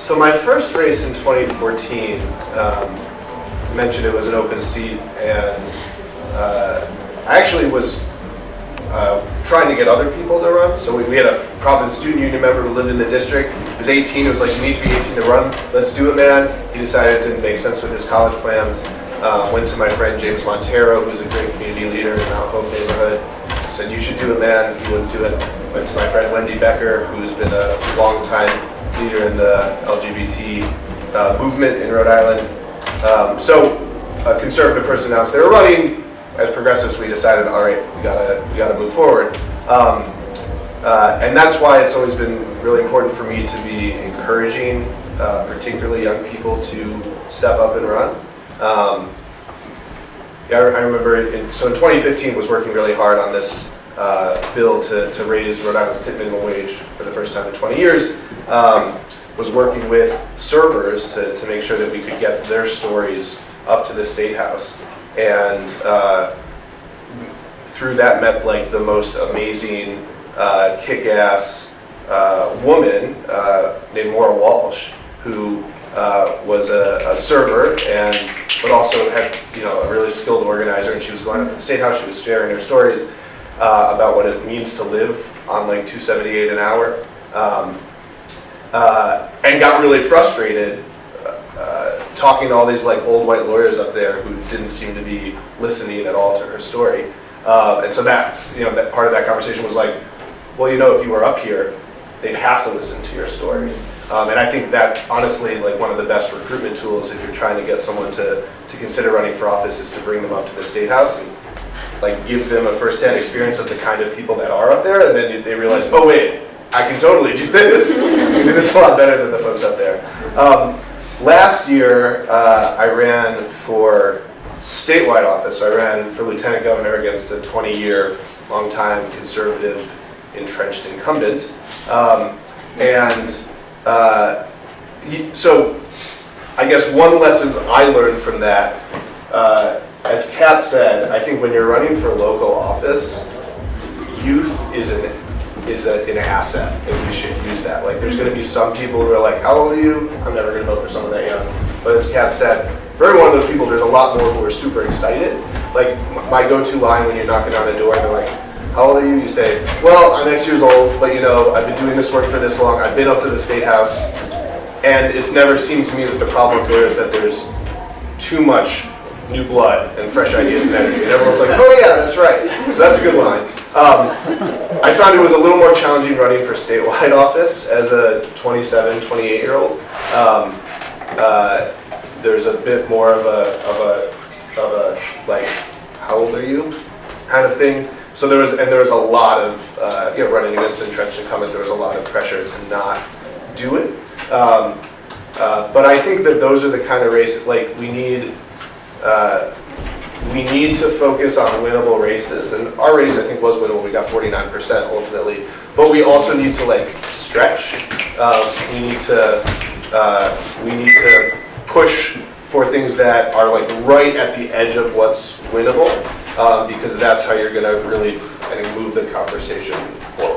So my first race in 2014, mentioned it was an open seat, and I actually was trying to get other people to run. So we had a Providence Student Union member who lived in the district. He was 18. It was like, you need to be 18 to run. Let's do it, man. He decided it didn't make sense with his college plans. Went to my friend James Montero, who's a great community leader in Mount Hope neighborhood. Said, you should do it, man. He wouldn't do it. Went to my friend Wendy Becker, who's been a long-time leader in the LGBT movement in Rhode Island. So a conservative person announced they were running. As progressives, we decided, all right, we gotta move forward. And that's why it's always been really important for me to be encouraging, particularly young people, to step up and run. I remember, so in 2015 was working really hard on this bill to raise Rhode Island's tip minimum wage for the first time in 20 years. Was working with servers to make sure that we could get their stories up to the Statehouse. And through that met like the most amazing kick-ass woman named Walsh, who was a server but also had a really skilled organizer, and she was going up to the Statehouse. She was sharing her stories about what it means to live on like $2.78 an hour, and got really frustrated talking to all these like old white lawyers up there who didn't seem to be listening at all to her story. And so that that part of that conversation was like, well, if you were up here, they'd have to listen to your story. And I think that honestly, like one of the best recruitment tools if you're trying to get someone to consider running for office is to bring them up to the Statehouse and like give them a first-hand experience of the kind of people that are up there, and then they realize, oh wait, I can totally do this. I can do this a lot better than the folks up there. Last year, I ran for statewide office. So I ran for lieutenant governor against a 20-year, long-time conservative, entrenched incumbent. So I guess one lesson I learned from that, as Kat said, I think when you're running for local office, youth is an asset, and we should use that. Like, there's going to be some people who are like, how old are you? I'm never going to vote for someone that young. But as Kat said, for every one of those people, there's a lot more who are super excited. Like, my go-to line when you're knocking on a door, they're like, how old are you? You say, well, I'm X years old, but I've been doing this work for this long. I've been up to the Statehouse. And it's never seemed to me that the problem there is that there's too much new blood and fresh ideas and energy. And everyone's like, oh yeah, that's right. So that's a good line. I found it was a little more challenging running for statewide office as a 27, 28-year-old. There's a bit more of a like, how old are you kind of thing. So there was a lot of running against entrenched incumbent. There was a lot of pressure to not do it. But I think that those are the kind of races, like we need to focus on winnable races, and our race I think was winnable. We got 49% ultimately, but we also need to like stretch. We need to push for things that are like right at the edge of what's winnable, because that's how you're going to really, I think, move the conversation forward.